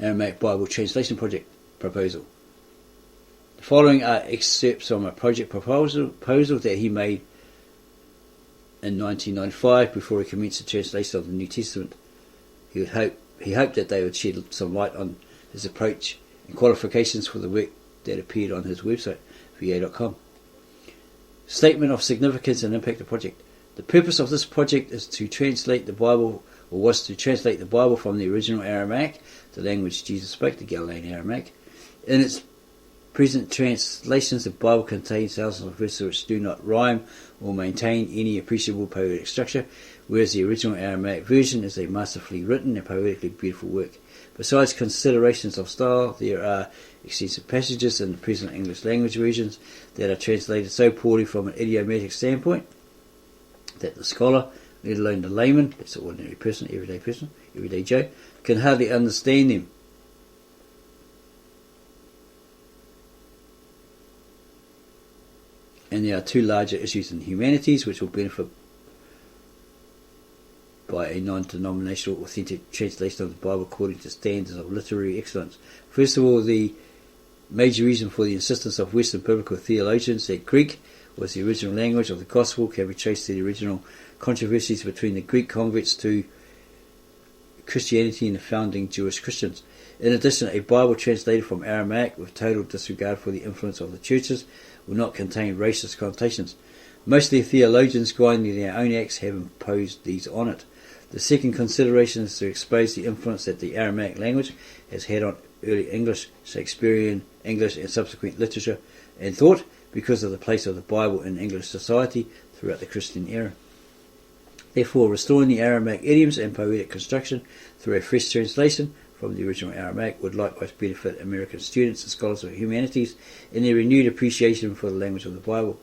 Aramaic Bible Translation Project proposal. The following are excerpts from a project proposal that he made in 1995 before he commenced the translation of the New Testament. He hoped that they would shed some light on his approach and qualifications for the work that appeared on his website, va.com. Statement of significance and impact of project. The purpose of this project is to translate the Bible, or was to translate the Bible from the original Aramaic, the language Jesus spoke, the Galilean Aramaic. In its present translations, the Bible contains thousands of verses which do not rhyme or maintain any appreciable poetic structure, whereas the original Aramaic version is a masterfully written and poetically beautiful work. Besides considerations of style, there are extensive passages in the present English language versions that are translated so poorly from an idiomatic standpoint that the scholar, let alone the layman, that's the ordinary person, everyday Joe, can hardly understand them. And there are two larger issues in the humanities which will benefit by a non-denominational authentic translation of the Bible according to standards of literary excellence. First of all, the major reason for the insistence of Western biblical theologians that Greek was the original language of the gospel can be traced to the original controversies between the Greek converts to Christianity and the founding Jewish Christians. In addition, a Bible translated from Aramaic with total disregard for the influence of the churches will not contain racist connotations. Most of the theologians grinding their own axe have imposed these on it. The second consideration is to expose the influence that the Aramaic language has had on early English, Shakespearean English and subsequent literature and thought because of the place of the Bible in English society throughout the Christian era. Therefore, restoring the Aramaic idioms and poetic construction through a fresh translation from the original Aramaic would likewise benefit American students and scholars of humanities in their renewed appreciation for the language of the Bible.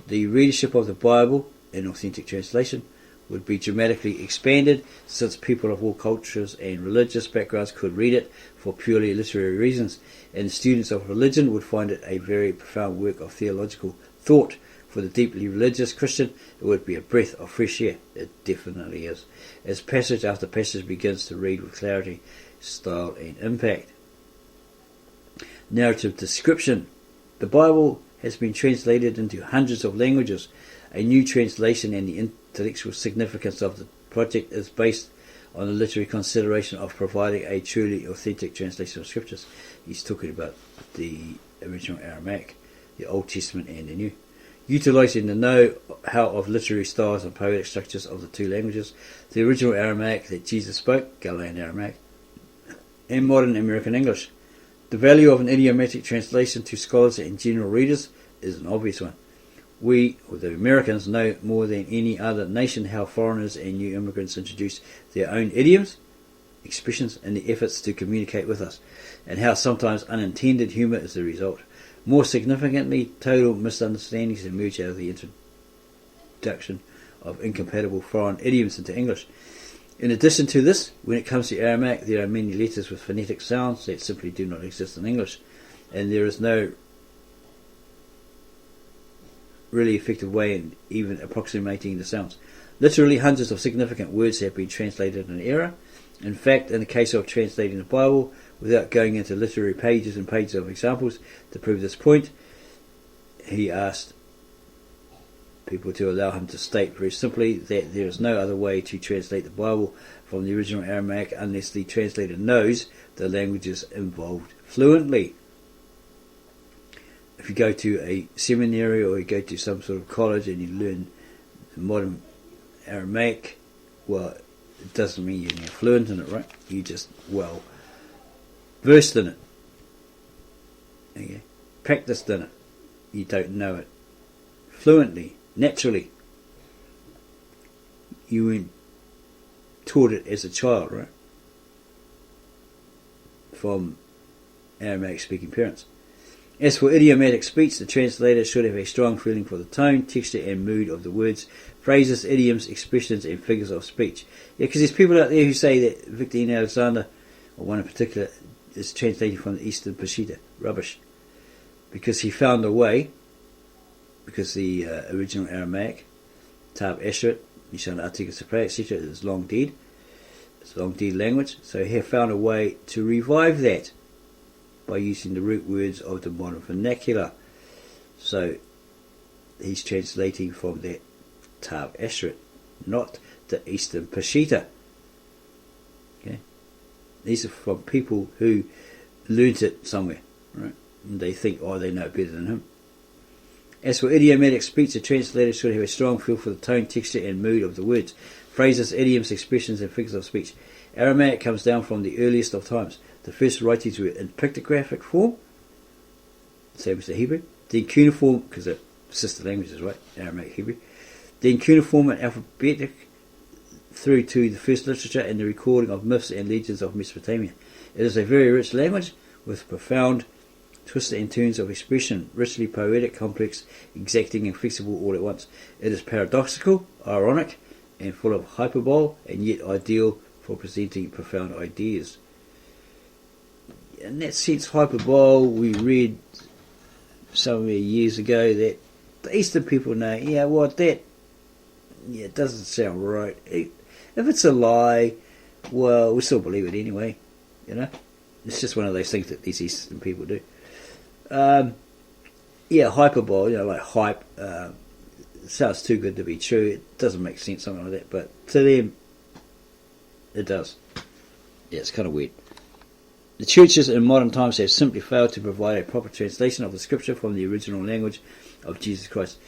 The readership of the Bible, in authentic translation, would be dramatically expanded since people of all cultures and religious backgrounds could read it for purely literary reasons, and students of religion would find it a very profound work of theological thought. For the deeply religious Christian, it would be a breath of fresh air. It definitely is, as passage after passage begins to read with clarity, style and impact. Narrative description. The Bible has been translated into hundreds of languages. A new translation and the intellectual significance of the project is based on the literary consideration of providing a truly authentic translation of scriptures. He's talking about the original Aramaic, the Old Testament and the New. Utilising the know-how of literary styles and poetic structures of the two languages, the original Aramaic that Jesus spoke, Galilean Aramaic, and modern American English. The value of an idiomatic translation to scholars and general readers is an obvious one. We, or the Americans, know more than any other nation how foreigners and new immigrants introduce their own idioms, expressions, in the efforts to communicate with us, and how sometimes unintended humour is the result. More significantly, total misunderstandings emerge out of the introduction of incompatible foreign idioms into English. In addition to this, when it comes to Aramaic, there are many letters with phonetic sounds that simply do not exist in English, and there is no really effective way in even approximating the sounds. Literally hundreds of significant words have been translated in error. In fact, in the case of translating the Bible, without going into literary pages and pages of examples to prove this point, he asked people to allow him to state very simply that there is no other way to translate the Bible from the original Aramaic unless the translator knows the languages involved fluently. If you go to a seminary or you go to some sort of college and you learn modern Aramaic, well, it doesn't mean you're fluent in it, right? You're just well versed in it. Okay. Practiced in it. You don't know it fluently, naturally. You weren't taught it as a child, right? From Aramaic speaking parents. As for idiomatic speech, the translator should have a strong feeling for the tone, texture and mood of the words, phrases, idioms, expressions and figures of speech. Yeah, because there's people out there who say that Victor Ian Alexander, or one in particular, is translating from the Eastern Peshitta. Rubbish. Because he found a way, because the original Aramaic, Tab Asheret, Nishan Atika Sapra, etc., is long dead. It's a long D language, so he found a way to revive that by using the root words of the modern vernacular. So he's translating from that Tav Ashret, not the Eastern Peshitta. Okay, these are from people who learnt it somewhere, right? And they think, oh, they know better than him. As for idiomatic speech, the translator should have a strong feel for the tone, texture, and mood of the words, phrases, idioms, expressions, and figures of speech. Aramaic comes down from the earliest of times. The first writings were in pictographic form, same as the Hebrew. Then cuneiform, because they're sister languages, right? Aramaic, Hebrew. Then cuneiform and alphabetic, through to the first literature and the recording of myths and legends of Mesopotamia. It is a very rich language with profound twists and turns of expression, richly poetic, complex, exacting, and flexible all at once. It is paradoxical, ironic, and full of hyperbole, and yet ideal for presenting profound ideas. In that sense, hyperbole, we read somewhere years ago that the Eastern people know, it doesn't sound right. If it's a lie, well, we still believe it anyway, It's just one of those things that these Eastern people do. Hyperbole, like hype, sounds too good to be true. It doesn't make sense, something like that, but to them, it does. Yeah, it's kind of weird. The churches in modern times have simply failed to provide a proper translation of the scripture from the original language of Jesus Christ.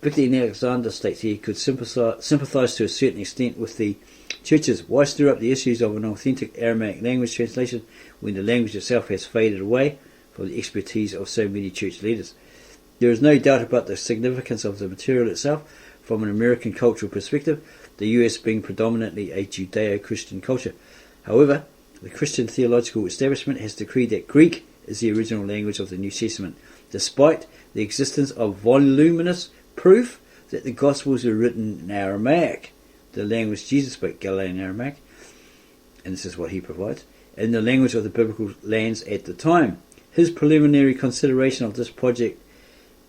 Victor E. Alexander states he could sympathize to a certain extent with the churches. Why stir up the issues of an authentic Aramaic language translation when the language itself has faded away from the expertise of so many church leaders? There is no doubt about the significance of the material itself from an American cultural perspective, the US being predominantly a Judeo-Christian culture. However, the Christian theological establishment has decreed that Greek is the original language of the New Testament, despite the existence of voluminous proof that the Gospels were written in Aramaic, the language Jesus spoke, Galilean Aramaic, and this is what he provides, in the language of the biblical lands at the time. His preliminary consideration of this project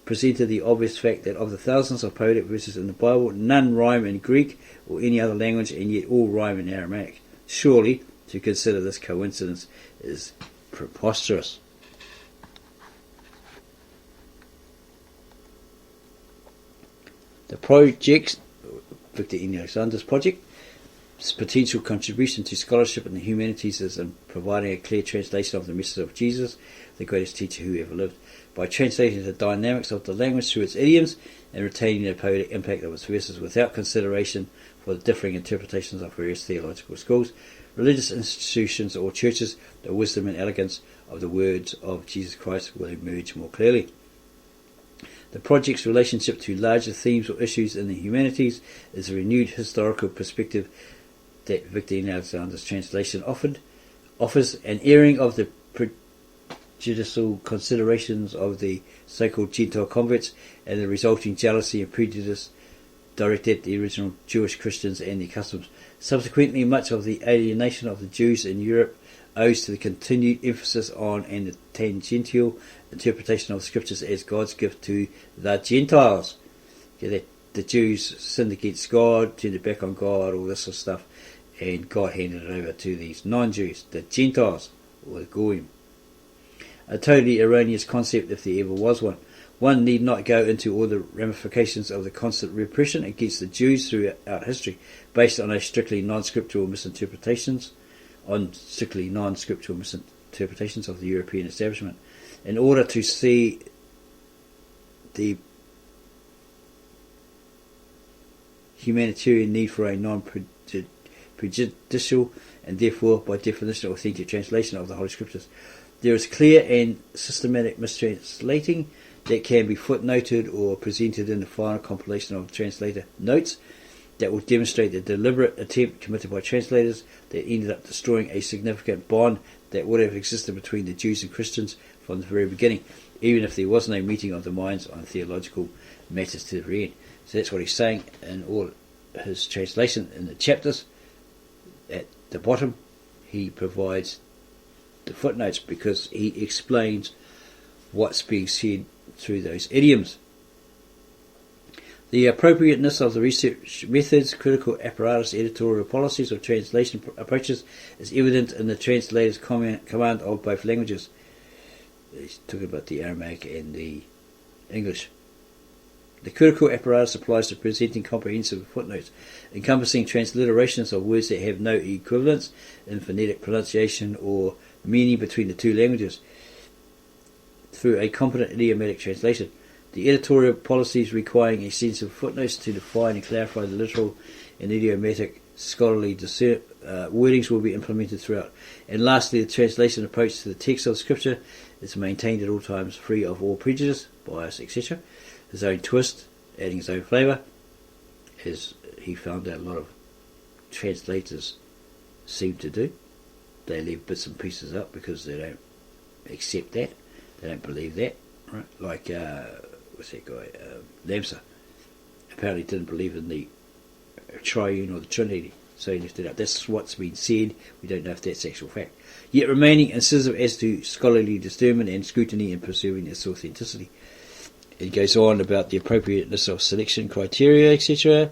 presented the obvious fact that of the thousands of poetic verses in the Bible, none rhyme in Greek or any other language, and yet all rhyme in Aramaic. Surely, to consider this coincidence is preposterous. The project, Victor E. Alexander's project, its potential contribution to scholarship in the humanities is in providing a clear translation of the message of Jesus, the greatest teacher who ever lived, by translating the dynamics of the language through its idioms and retaining the poetic impact of its verses without consideration for the differing interpretations of various theological schools, religious institutions, or churches. The wisdom and elegance of the words of Jesus Christ will emerge more clearly. The project's relationship to larger themes or issues in the humanities is a renewed historical perspective that Victor E. Alexander's translation offers an airing of the prejudicial considerations of the so-called Gentile converts and the resulting jealousy and prejudice directed at the original Jewish Christians and their customs. Subsequently, much of the alienation of the Jews in Europe owes to the continued emphasis on and the tangential interpretation of scriptures as God's gift to the Gentiles. Okay, the Jews sinned against God, turned their back on God, all this sort of stuff, and God handed it over to these non-Jews, the Gentiles, or the Goyim. A totally erroneous concept if there ever was one. One need not go into all the ramifications of the constant repression against the Jews throughout history, based on strictly non-scriptural misinterpretations of the European establishment, in order to see the humanitarian need for a non-prejudicial and therefore by definition authentic translation of the Holy Scriptures. There is clear and systematic mistranslating that can be footnoted or presented in the final compilation of translator notes that will demonstrate the deliberate attempt committed by translators that ended up destroying a significant bond that would have existed between the Jews and Christians from the very beginning, even if there was no meeting of the minds on theological matters to the very end. So that's what he's saying in all his translation in the chapters. At the bottom, he provides the footnotes because he explains what's being said through those idioms. The appropriateness of the research methods, critical apparatus, editorial policies, or translation approaches is evident in the translator's command of both languages. He's talking about the Aramaic and the English. The critical apparatus applies to presenting comprehensive footnotes, encompassing transliterations of words that have no equivalence in phonetic pronunciation or meaning between the two languages, through a competent idiomatic translation. The editorial policies requiring extensive footnotes to define and clarify the literal and idiomatic scholarly wordings will be implemented throughout. And lastly, the translation approach to the text of Scripture is maintained at all times, free of all prejudice, bias, etc. His own twist, adding his own flavour, as he found out a lot of translators seem to do. They leave bits and pieces up because they don't accept that, they don't believe that, right? Like what's that guy, Lamsa, apparently didn't believe in the triune or the Trinity, so he left it up. That's what's been said. We don't know if that's actual fact, yet remaining incisive as to scholarly discernment and scrutiny in preserving its authenticity. It goes on about the appropriateness of selection criteria, etc.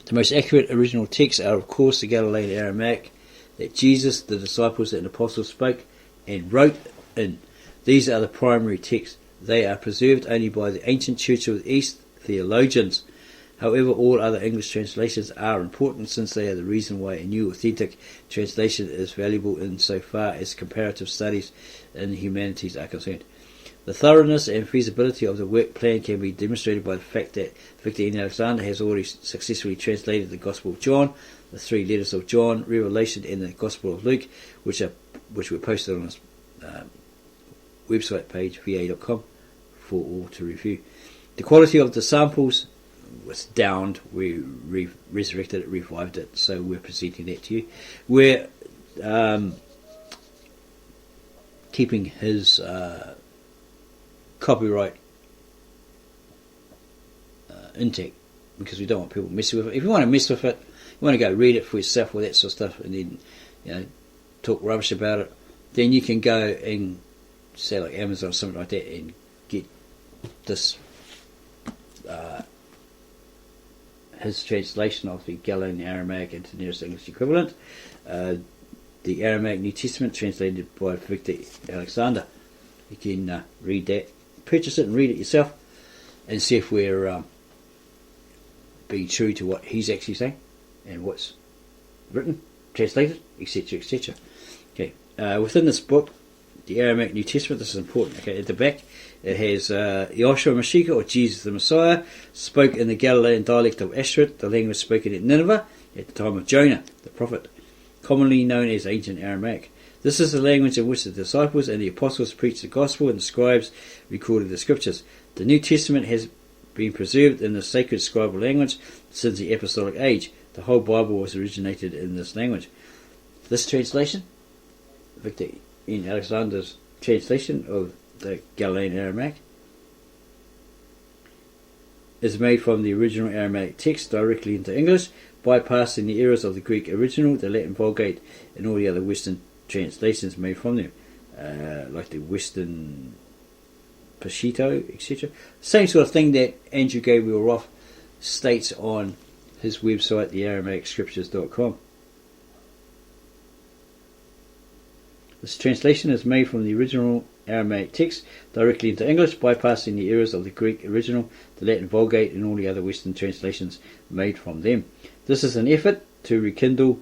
The most accurate original texts are, of course, the Galilean Aramaic that Jesus, the disciples and apostles spoke and wrote in. These are the primary texts. They are preserved only by the ancient Church of the East theologians. However, all other English translations are important, since they are the reason why a new authentic translation is valuable insofar as comparative studies in the humanities are concerned. The thoroughness and feasibility of the work plan can be demonstrated by the fact that Victor N. Alexander has already successfully translated the Gospel of John, the 3 letters of John, Revelation, and the Gospel of Luke, which were posted on his website page, va.com, for all to review. The quality of the samples was downed. We resurrected it, revived it, so we're presenting that to you. We're keeping his copyright intact, because we don't want people messing with it. If you want to mess with it, you want to go read it for yourself, all that sort of stuff, and then talk rubbish about it, then you can go and say like Amazon or something like that and get this his translation of the Galilean Aramaic into the nearest English equivalent, the Aramaic New Testament translated by Victor Alexander. You can read that, purchase it and read it yourself, and see if we're being true to what he's actually saying and what's written, translated, etc., etc. Okay, within this book, the Aramaic New Testament, this is important. Okay, at the back it has Yahshua Mashiach, or Jesus the Messiah, spoke in the Galilean dialect of Ashrit, the language spoken at Nineveh at the time of Jonah, the prophet, commonly known as ancient Aramaic. This is the language in which the disciples and the apostles preached the gospel, and the scribes recorded the scriptures. The New Testament has been preserved in the sacred scribal language since the apostolic age. The whole Bible was originated in this language. This translation, Victor N. Alexander's translation of the Galilean Aramaic, is made from the original Aramaic text directly into English, bypassing the errors of the Greek original, the Latin Vulgate, and all the other Western translations made from them, like the Western Peshitta, etc. Same sort of thing that Andrew Gabriel Roth states on his website, thearamaicscriptures.com. This translation is made from the original Aramaic text directly into English, bypassing the errors of the Greek original, the Latin Vulgate, and all the other Western translations made from them. This is an effort to rekindle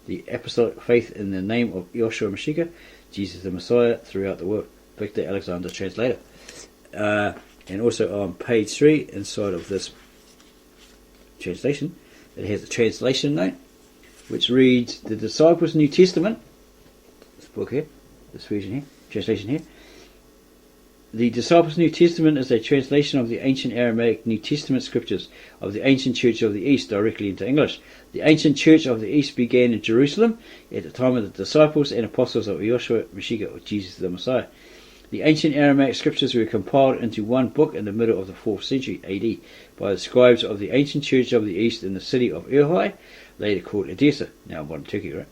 the apostolic faith in the name of Yahshua Mashiach, Jesus the Messiah, throughout the world. Victor Alexander, translator. And also on page 3, inside of this translation, it has a translation note, which reads, the Disciples' New Testament, this book here, this version here, translation here, the Disciples' New Testament is a translation of the ancient Aramaic New Testament scriptures of the ancient Church of the East directly into English. The ancient Church of the East began in Jerusalem at the time of the disciples and apostles of Yahshua Mashiach, or Jesus the Messiah. The ancient Aramaic scriptures were compiled into one book in the middle of the 4th century AD by the scribes of the ancient Church of the East in the city of Urhai, later called Edessa, now modern Turkey, right?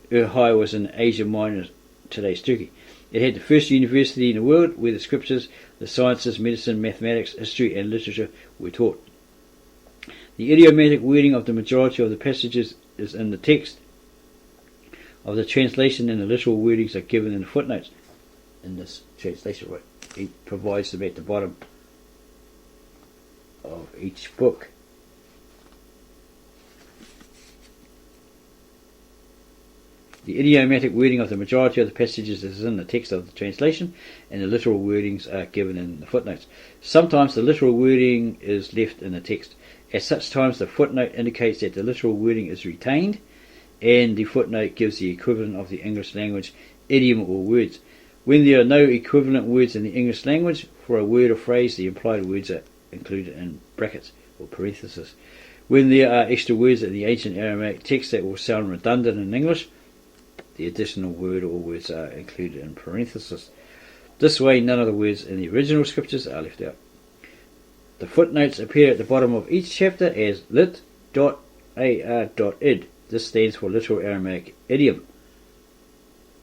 Urhai was in Asia Minor today's Turkey. It had the first university in the world where the scriptures, the sciences, medicine, mathematics, history and literature were taught. The idiomatic wording of the majority of the passages is in the text of the translation, and the literal wordings are given in the footnotes in this translation. Right? He provides them at the bottom of each book. The idiomatic wording of the majority of the passages is in the text of the translation, and the literal wordings are given in the footnotes. Sometimes the literal wording is left in the text. At such times the footnote indicates that the literal wording is retained, and the footnote gives the equivalent of the English language idiom or words. When there are no equivalent words in the English language for a word or phrase, the implied words are included in brackets or parentheses. When there are extra words in the ancient Aramaic text that will sound redundant in English, the additional word or words are included in parentheses. This way, none of the words in the original scriptures are left out. The footnotes appear at the bottom of each chapter as lit.ar.id. This stands for literal Aramaic idiom.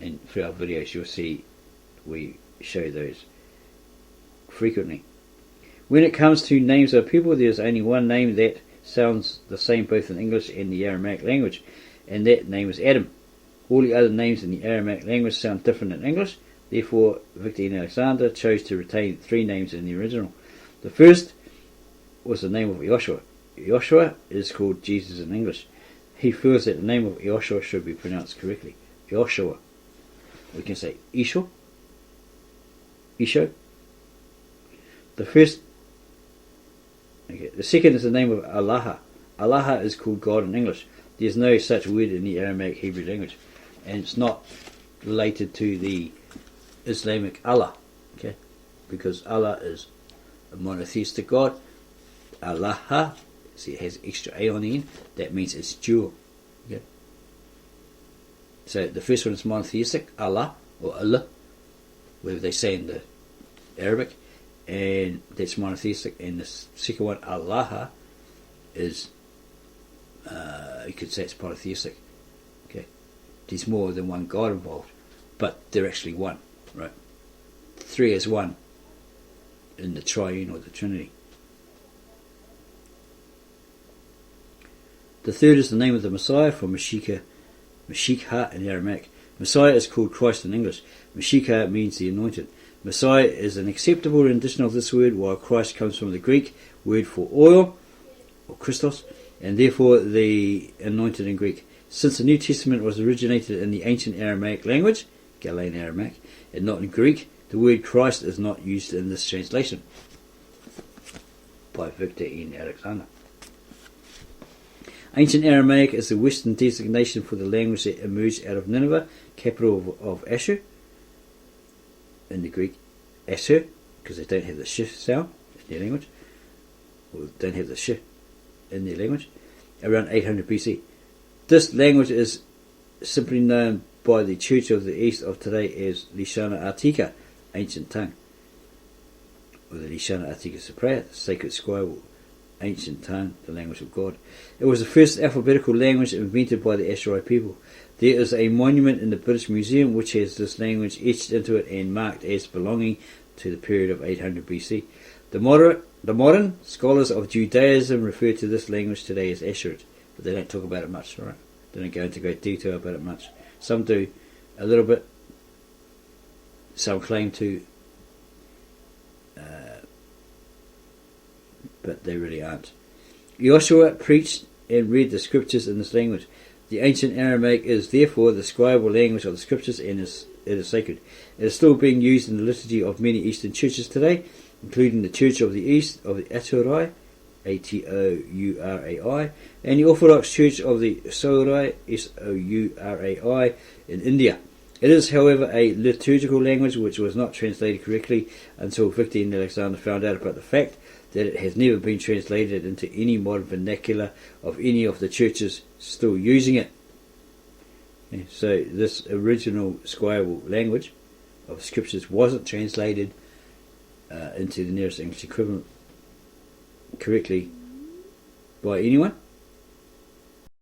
And through our videos you'll see we show those frequently. When it comes to names of people, there is only one name that sounds the same both in English and the Aramaic language, and that name is Adam. All the other names in the Aramaic language sound different in English. Therefore, Victor and Alexander chose to retain three names in the original. The first was the name of Joshua. Joshua is called Jesus in English. He feels that the name of Joshua should be pronounced correctly. Joshua. We can say Isho. Isho. The second is the name of Allah. Allah is called God in English. There is no such word in the Aramaic Hebrew language, and it's not related to the Islamic Allah, okay? Because Allah is a monotheistic God. Allah, see, it has extra A on the end. That means it's dual. Okay? So the first one is monotheistic, Allah or Allah, whatever they say in the Arabic, and that's monotheistic. And the second one, Allah, is you could say it's polytheistic. Okay, there's more than one God involved, but they're actually one, right? Three is one in the triune or the Trinity. The third is the name of the Messiah, from Mashiach in Aramaic. Messiah is called Christ in English. Mashiach means the anointed. Messiah is an acceptable rendition of this word, while Christ comes from the Greek word for oil, or Christos, and therefore the anointed in Greek. Since the New Testament was originated in the ancient Aramaic language, Galilean Aramaic, and not in Greek, the word Christ is not used in this translation by Victor N. Alexander. Ancient Aramaic is the Western designation for the language that emerged out of Nineveh, capital of Ashur, in the Greek, Ashur, because they don't have the sh sound in their language, or don't have the sh in their language, around 800 BC. This language is simply known by the Church of the East of today as Lishana Artika, ancient tongue, or the Lishana Artika Supraya, the sacred scribal, ancient tongue, the language of God. It was the first alphabetical language invented by the Ashurite people. There is a monument in the British Museum which has this language etched into it and marked as belonging to the period of 800 BC. The modern scholars of Judaism refer to this language today as Ashurit, but they don't talk about it much, right? They don't go into great detail about it much. Some do a little bit, some claim to, but they really aren't. Joshua preached and read the scriptures in this language. The ancient Aramaic is therefore the scribal language of the scriptures, and it is sacred. It is still being used in the liturgy of many Eastern churches today, including the Church of the East of the Atorai, Atourai, and the Orthodox Church of the Sourai, Sourai, in India. It is, however, a liturgical language which was not translated correctly until Victor and Alexander found out about the fact that it has never been translated into any modern vernacular of any of the churches still using it. Okay, so this original scribal language of scriptures wasn't translated into the nearest English equivalent correctly by anyone,